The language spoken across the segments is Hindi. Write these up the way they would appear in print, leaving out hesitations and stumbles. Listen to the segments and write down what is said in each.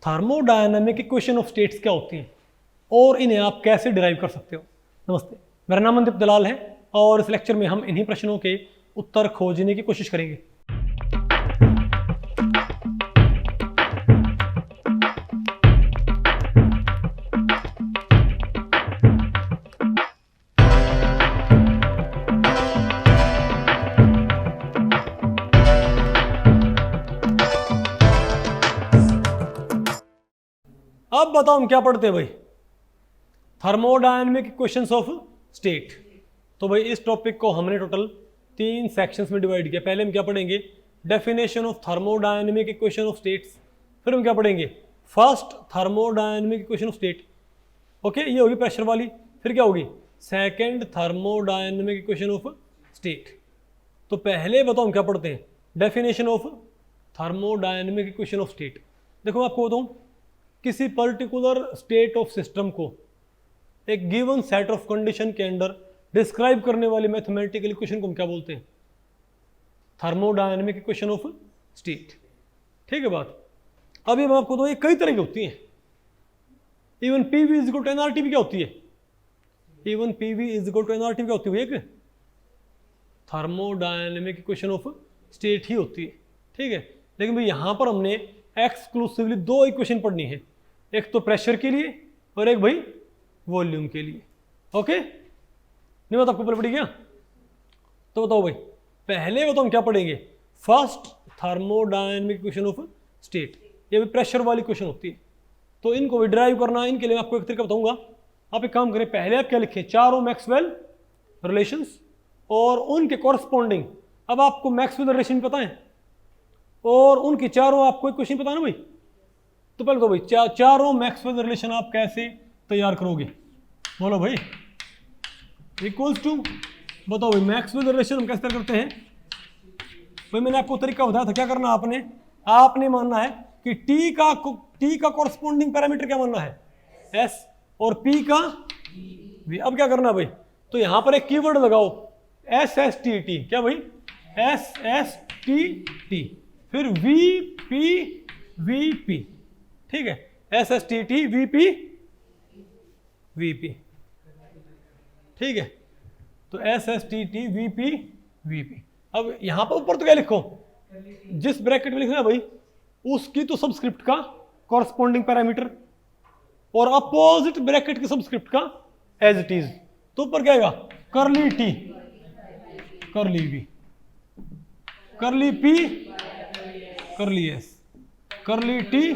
थर्मोडायनामिक इक्वेशन ऑफ स्टेट्स क्या होती हैं और इन्हें आप कैसे डिराइव कर सकते हो। नमस्ते, मेरा नाम मनदीप दलाल है और इस लेक्चर में हम इन्हीं प्रश्नों के उत्तर खोजने की कोशिश करेंगे। अब बताओ हम क्या पढ़ते हैं भाई, थर्मोडायनेमिक इक्वेशंस ऑफ स्टेट। तो भाई इस टॉपिक को हमने टोटल 3 सेक्शंस में डिवाइड किया। पहले हम क्या पढ़ेंगे, definition of thermodynamic equation of states. फिर हम क्या पढ़ेंगे, first thermodynamic equation of state, okay, ये होगी प्रेशर वाली। फिर क्या होगी, second thermodynamic equation of state. तो पहले बताओ हम क्या पढ़ते हैं, definition of thermodynamic equation of state. देखो मैं आपको बताऊं, किसी पर्टिकुलर स्टेट ऑफ सिस्टम को एक गिवन सेट ऑफ कंडीशन के अंदर डिस्क्राइब करने वाली मैथमेटिकल इक्वेशन को हम क्या बोलते हैं, थर्मोडायनेमिक इक्वेशन ऑफ स्टेट। ठीक है बात। अभी मैं आपको तो ये कई तरह की होती हैं। Even PV is equal to nRT भी क्या होती है, even PV is equal to nRT क्या होती है, एक थर्मोडायनेमिक इक्वेशन ऑफ स्टेट ही होती है। ठीक है, लेकिन भाई यहां पर हमने एक्सक्लूसिवली 2 इक्वेशन पढ़नी है, एक तो प्रेशर के लिए और एक भाई वॉल्यूम के लिए। ओके, नहीं बात आपको पता पड़ी क्या? तो बताओ भाई, पहले बताओ हम क्या पढ़ेंगे, first thermodynamic equation of state. ये भी प्रेशर वाली इक्वेशन होती है, तो इनको भी ड्राइव करना, इनके लिए आपको एक तरीका बताऊंगा। आप एक काम करें, पहले आप क्या लिखें, चारों मैक्सवेल रिलेशंस और उनके कॉरस्पॉन्डिंग। अब आपको मैक्सवेल रिलेशन पता है और उनकी चारों आपको इक्वेशन पता है ना भाई। तो पहले तो भाई चारों मैक्सवेल रिलेशन आप कैसे तैयार करोगे, बोलो भाई। इक्वल्स टू, बताओ भाई मैक्सवेल रिलेशन हम कैसे तैयार करते हैं। भाई मैंने आपको तरीका बताया था, क्या करना आपने मानना है कि टी का कॉरस्पॉन्डिंग पैरामीटर क्या मानना है, एस, और पी का वी। अब क्या करना भाई, तो यहां पर एक कीवर्ड लगाओ, एस एस टी टी। क्या भाई, एस एस टी टी, फिर वी पी। ठीक है, S S T T V P. ठीक है, तो S S T T V P. अब यहां पर ऊपर तो क्या लिखो, जिस ब्रैकेट में लिखना है भाई उसकी तो सबस्क्रिप्ट का कॉरस्पॉन्डिंग पैरामीटर और अपोजिट ब्रैकेट की सबस्क्रिप्ट का एज इट इज। तो ऊपर क्या आएगा, करली टी, करली वी, करली पी, करली एस, करली टी,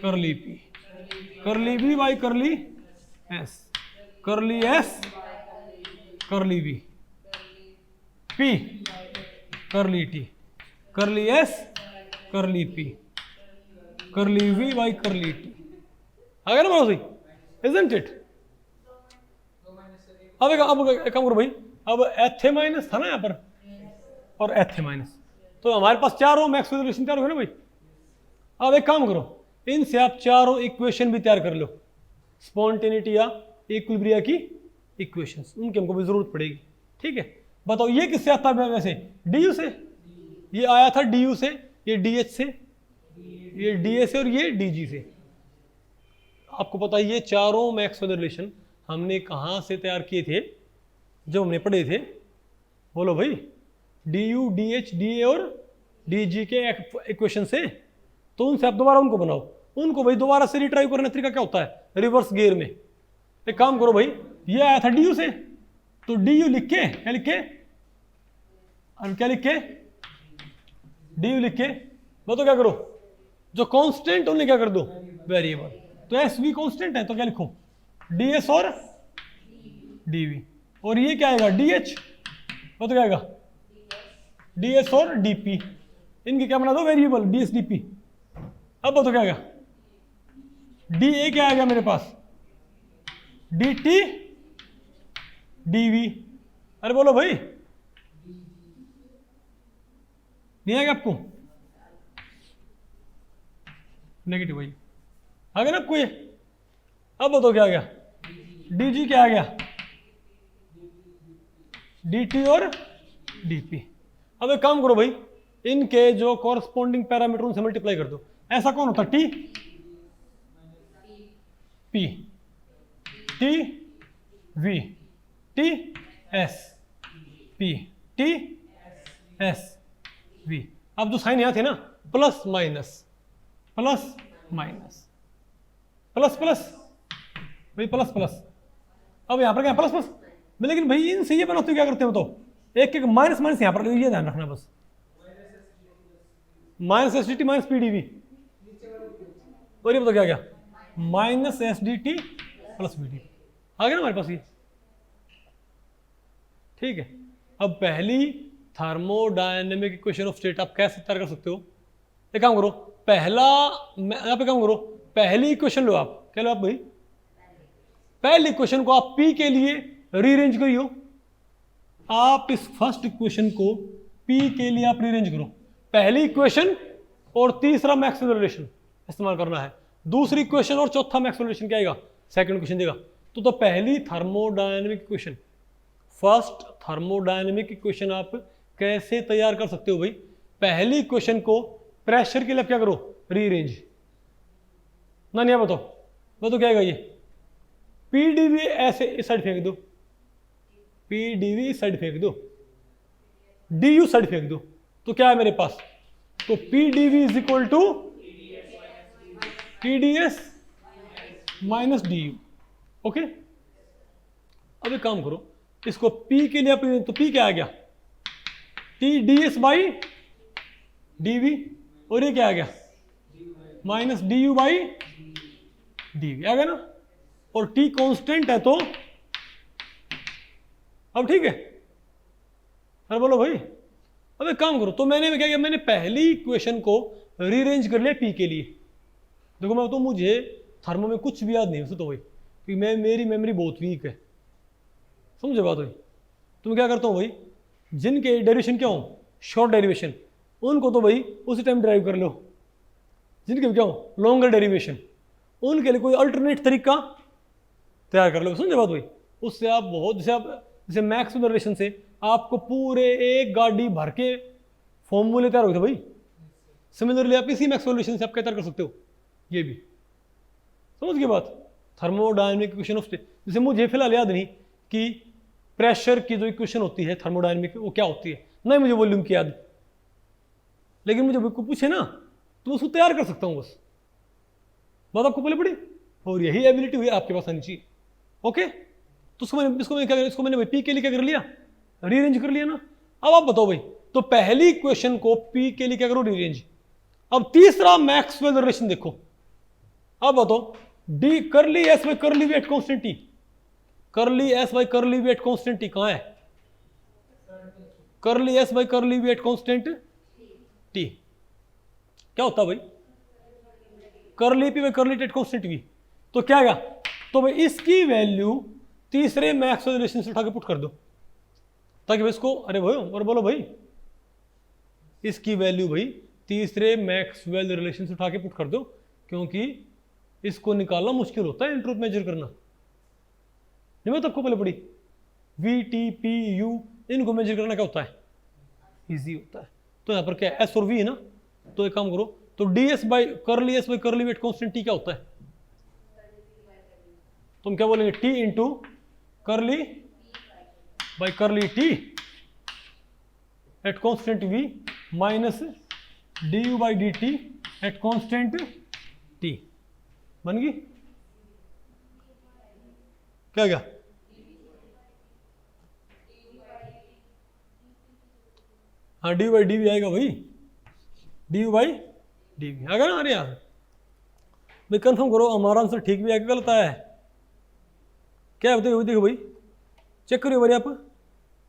करली पी, करली वी बाई करली एस, करली एस, करली वी, पी, करली टी, करली एस, करली पी, करली वी बाई करली टी। आ गया ना बात सही, इजंट इट। अब एक काम करो भाई, अब एथ ए माइनस था ना यहाँ पर और एथ ए माइनस, तो हमारे पास चारों मैक्सवेल रिलेशन तैयार हो गए ना भाई। अब एक काम करो, इनसे आप चारों इक्वेशन भी तैयार कर लो, स्पॉन्टेनिटी या इक्विलिब्रिया की इक्वेशंस, उनकी हमको भी जरूरत पड़ेगी। ठीक है, बताओ ये किससे आता है वैसे, डी से। ये आया था डी से, ये डी एच से, ये डी ए से और ये डी जी से। आपको पता है ये चारों मैक्सवेल रिलेशन हमने कहाँ से तैयार किए थे, जो हमने पढ़े थे, बोलो भाई, D U D H D A और डी जी के इक्वेशन से। तो उनसे आप दोबारा उनको बनाओ, उनको भाई दोबारा से रिट्राइव करने का तरीका क्या होता है, रिवर्स गियर में। एक काम करो भाई, ये आया था डी यू से, तो डी यू लिख के, क्या लिख के, और क्या लिख के, डी यू लिख के, बताओ क्या करो, जो कांस्टेंट उन्हें क्या कर दो, वेरिएबल। तो एस वी कांस्टेंट है, तो क्या लिखो, डी एस और डी वी, और ये क्या आएगा, डी एच, बताओ क्या आएगा, डी एस और डी पी। इनकी क्या बना दो, variable, D S D P. अब बताओ क्या आएगा, डी ए क्या आएगा मेरे पास, डी टी डी वी। अरे बोलो भाई, नहीं आएगा आपको, नेगेटिव भाई आ गया ना आपको ये। अब बताओ क्या आ गया, डी जी क्या आ गया, डी टी और डी पी। अब एक काम करो भाई, इनके जो कॉरस्पॉन्डिंग पैरामीटर उनसे मल्टीप्लाई कर दो। ऐसा कौन होता है, T, P T V T S P T S V। अब जो साइन यहाँ थे ना, plus minus plus minus plus plus भाई, प्लस प्लस। अब यहाँ पर क्या प्लस प्लस, लेकिन भाई इनसे ये बनाते क्या करते हो, तो एक एक माइनस माइनस यहाँ पर, ये ध्यान रखना बस, minus S D T minus P D V, और ये बताओ क्या क्या, minus S D T plus P D, आ गया ना हमारे पास ये। ठीक है, अब पहली थर्मोडायनेमिक इक्वेशन ऑफ स्टेट आप कैसे तैयार कर सकते हो, एक काम करो, पहला यहाँ पे काम करो, पहली इक्वेशन लो आप, क्या लो आप भाई, पहली इक्वेशन को आप P के लिए रीअरेंज करियो, आप इस फर्स्ट इक्वेशन को P के लिए आप रीअरेंज करो, पहली इक्वेशन और तीसरा मैक्सवेल रिलेशन इस्तेमाल करना है, दूसरी इक्वेशन और चौथा मैक्सवेल रिलेशन क्या आएगा, सेकंड इक्वेशन देगा। तो पहली thermodynamic equation, first thermodynamic equation आप कैसे तैयार कर सकते हो भाई, पहली इक्वेशन को प्रेशर के लिए क्या करो, रीअरेंज ना, नहीं बताओ क्या आएगा, ये पीडीवी ऐसे इस साइड फेंक दो, पीडीवी इस साइड फेंक दो, डीयू साइड फेंक दो, तो क्या है मेरे पास, तो PdV is equal to TdS minus dU. Okay, अब एक काम करो, इसको P के लिए आप, तो P क्या आ गया, T D S by DV, और ये क्या आ गया, minus D U by DV आ गया ना, और T कांस्टेंट है, तो अब ठीक है, अरे बोलो भाई, अब एक काम करो, तो मैंने क्या किया, मैंने पहली इक्वेशन को रीअरेंज कर लिया P के लिए। देखो मैं तो, मुझे थर्मो में कुछ भी याद नहीं है तो भाई, क्योंकि मेरी मेमोरी बहुत वीक है, समझे बात भाई। तुम क्या करता हूँ भाई, जिनके डेरिवेशन क्या हो, शॉर्ट डेरिवेशन, उनको तो भाई उसी टाइम ड्राइव कर लो, जिनके क्या हो लॉन्गर डेरिवेशन, उनके लिए कोई अल्टरनेट तरीका तैयार कर लो, समझे बात भाई। उससे आप बहुत, जैसे मैक्सवेल रिलेशन से आपको पूरे एक गाड़ी भर के फॉर्मूले तैयार हो गए भाई, सिमिलरली आप इसी मैक्सवेल रिलेशन से आप क्या तैयार कर सकते हो, ये भी समझ गए बात। थर्मोडायनेमिक इक्वेशन ऑफ स्टेट, जैसे मुझे फिलहाल याद नहीं कि प्रेशर की जो इक्वेशन होती है थर्मोडायनेमिक वो क्या होती है, नहीं मुझे वॉल्यूम की याद, लेकिन मुझे कोई पूछे ना तो उसको तैयार कर सकता हूँ बस, बात आपको पहले पड़ी, और यही एबिलिटी हुई आपके पास आनी चाहिए। ओके, तो इसको मैंने भाई P के लिए क्या कर लिया, रीअरेंज कर लिया ना। अब आप बताओ भाई, तो पहली इक्वेशन को P के लिए क्या करो, रीअरेंज। अब तीसरा मैक्सवेल रिलेशन देखो, अब बताओ, D curly S by curly V at constant T, curly S by curly V at constant T कहां है, curly S by curly V at constant T, क्या होता है भाई, curly P by curly T at constant V, तो क्या आएगा, तो भाई इसकी वैल्यू तीसरे मैक्सवेल रिलेशन से उठा के पुट कर दो, ताकि भाई इसको, अरे भाई और बोलो भाई, इसकी वैल्यू भाई तीसरे मैक्सवेल रिलेशन से उठा के पुट कर दो, क्योंकि इसको निकालना मुश्किल होता है, एंट्रोपी मेजर करना, नहीं मैं तो आपको पहले पढ़ी, वी टी पी यू, इनको मेजर करना क्या होता है, इजी होता है। तो यहाँ पर क्या है, एस और वी है ना, तो एक काम करो, तो d S by curly S by curly V at constant T क्या होता है, तुम क्या बोलेंगे, T into curly by curly T at constant V minus D U by d T at constant T, बन गई क्या गया, हाँ डी बाई डी वी आएगा भाई, D U by D V आ गया ना। अरे यार भाई कंफर्म करो हमारा आंसर ठीक भी है कि गलत आया है, क्या है बताइए, देखो भाई चेक करिए भाई आप,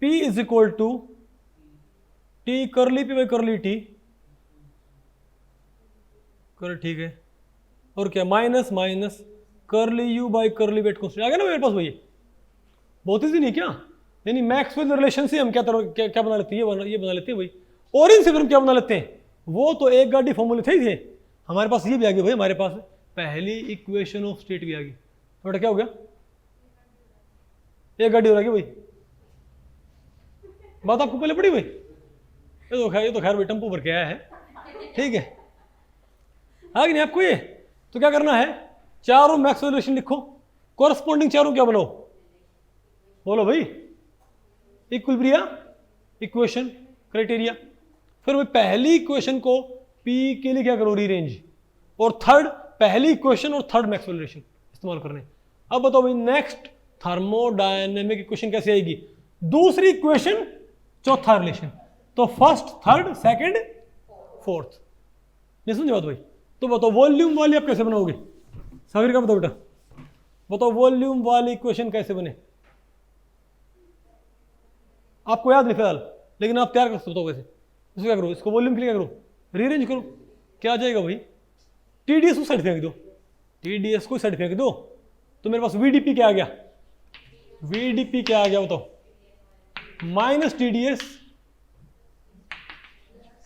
P is equal to T curly P by curly T, कर ठीक है, और क्या minus minus curly U by curly V at constant, आ गया ना मेरे पास भाई, बहुत इजी नहीं क्या, यानी मैक्सवेल रिलेशन से हम क्या बना लेते हैं, ये बना लेते हैं भाई, और इनसे फिर हम क्या बना लेते हैं, वो तो एक गाड़ी फॉर्मूले थे ही थे, हमारे पास ये भी आ गया भाई, हमारे पास पहली इक्वेशन ऑफ स्टेट भी आ गई, तो बेटा क्या हो गया, एक गाड़ी हो रहा है भाई, बात आपको पहले पड़ी भाई, ये तो खैर भाई टेम्पो भर के आया है, ठीक है, आ गई नहीं आपको ये, तो क्या करना है, चारों मैक्सवेल रिलेशन लिखो, कॉरस्पॉन्डिंग चारों क्या बनाओ, बोलो भाई, इक्विलिब्रिया इक्वेशन क्राइटेरिया। फिर भाई पहली इक्वेशन को पी के लिए क्या करो, रीअरेंज, और थर्ड पहली इक्वेशन और थर्ड मैक्सवेल रिलेशन इस्तेमाल करने। अब बताओ भाई नेक्स्ट थर्मोडायनेमिक इक्वेशन कैसे आएगी, दूसरी इक्वेशन चौथा रिलेशन, तो फर्स्ट थर्ड सेकंड फोर्थ। नहीं समझे बात भाई? तो बताओ वॉल्यूम वाली आप कैसे बनाओगे, सागर का बताओ बेटा, बताओ वॉल्यूम वाली इक्वेशन कैसे बने, आपको याद नहीं फिलहाल, लेकिन आप तैयार कर सकते हो कैसे। इसको क्या करो, इसको वॉल्यूम के लिए क्या करो, रीअरेंज करो, क्या आ जाएगा भाई, टीडीएस को साइड फेंक दो, टीडीएस को साइड फेंक दो, तो मेरे पास वीडीपी क्या आ गया, वीडीपी क्या आ गया बताओ, माइनस टीडीएस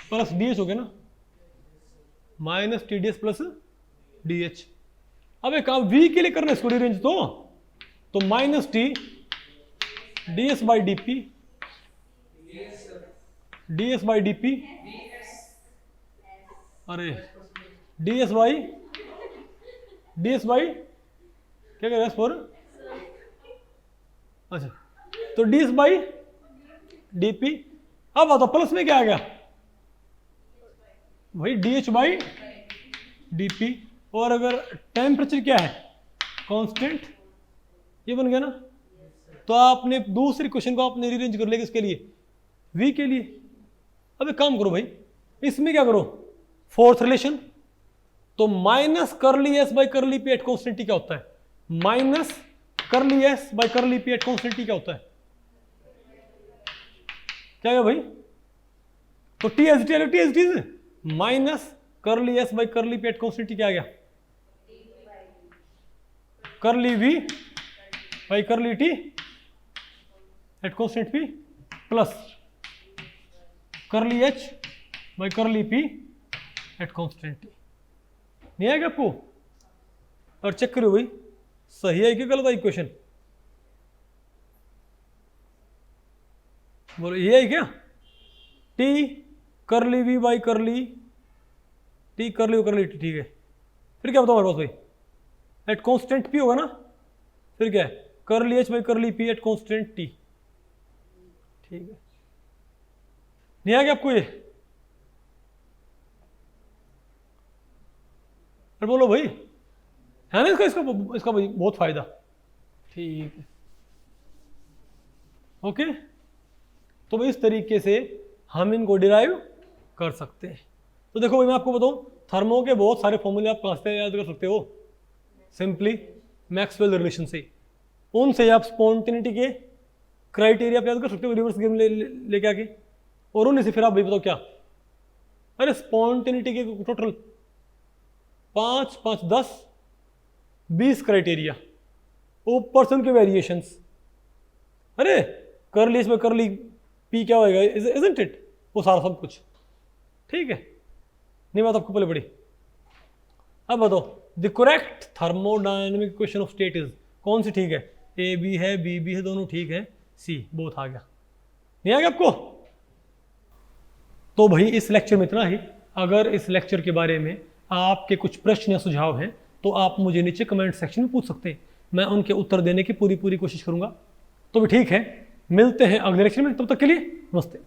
प्लस डीएच हो गया ना, माइनस टीडीएस प्लस डीएच। अब एक काम वी के लिए करना है इसको रीअरेंज, तो minus T DS by DP, DS by DP, अरे डीएस बाई क्या कह रहे हैं फॉर, अच्छा तो डीएस बाई डीपी। अब बताओ प्लस में क्या आ गया भाई, डीएच बाई डीपी, और अगर टेम्परेचर क्या है कांस्टेंट, ये बन गया ना, तो आपने दूसरी क्वेश्चन को आपने रीअरेंज कर लिया किसके लिए, वी के लिए। अब एक काम करो भाई, इसमें क्या करो, फोर्थ रिलेशन, तो minus curly S by curly P at constant T क्या होता है, minus curly S by curly P at constant T क्या होता है, क्या है भाई, तो T S T minus curly S by curly P at constant T क्या आ गया, curly V by curly T at constant P plus curly H by curly P at constant T. नहीं आएगा आपको, और चेक करो भाई सही है कि गलत है इक्वेशन, बोलो ये है क्या, टी करली वी बाई करली टी करली टी, ठीक है। फिर क्या बताओ हमारे पास भाई, एट कांस्टेंट पी होगा ना, फिर क्या है करली H by curly P at constant T, ठीक है। नहीं आ गया आपको ये, फिर बोलो भाई है ना, इसका भाई बहुत फायदा, ठीक है ओके। तो भाई इस तरीके से हम इनको डिराइव कर सकते हैं। तो देखो भाई मैं आपको बताऊं, थर्मो के बहुत सारे फॉर्मूले आप कहां से याद कर सकते हो, सिंपली मैक्सवेल रिलेशन से, उनसे आप स्पॉन्टेनिटी के क्राइटेरिया आप याद कर सकते हो, रिवर्स गेम लेके आके, और उन्हीं से फिर आप भाई बताओ क्या, अरे स्पॉन्टेनिटी के टोटल 5 5 10 20 क्राइटेरिया, ऊपर से उनके वेरिएशंस, अरे करली इसमें करली पी क्या होएगा, इजंट इट, वो सारा सब कुछ, ठीक है। नहीं बात आपको पहले पड़ी। अब बताओ the correct thermodynamic equation of state is, कौन सी ठीक है, ए बी है, बी बी है, दोनों ठीक है, सी बोथ आ गया। नहीं आ गया आपको? तो भाई इस लेक्चर में इतना ही। अगर इस लेक्चर के बारे में आपके कुछ प्रश्न या सुझाव हैं तो आप मुझे नीचे कमेंट सेक्शन में पूछ सकते हैं, मैं उनके उत्तर देने की पूरी कोशिश करूंगा। तो भी ठीक है, मिलते हैं अगले लेक्चर में, तब तक के लिए नमस्ते।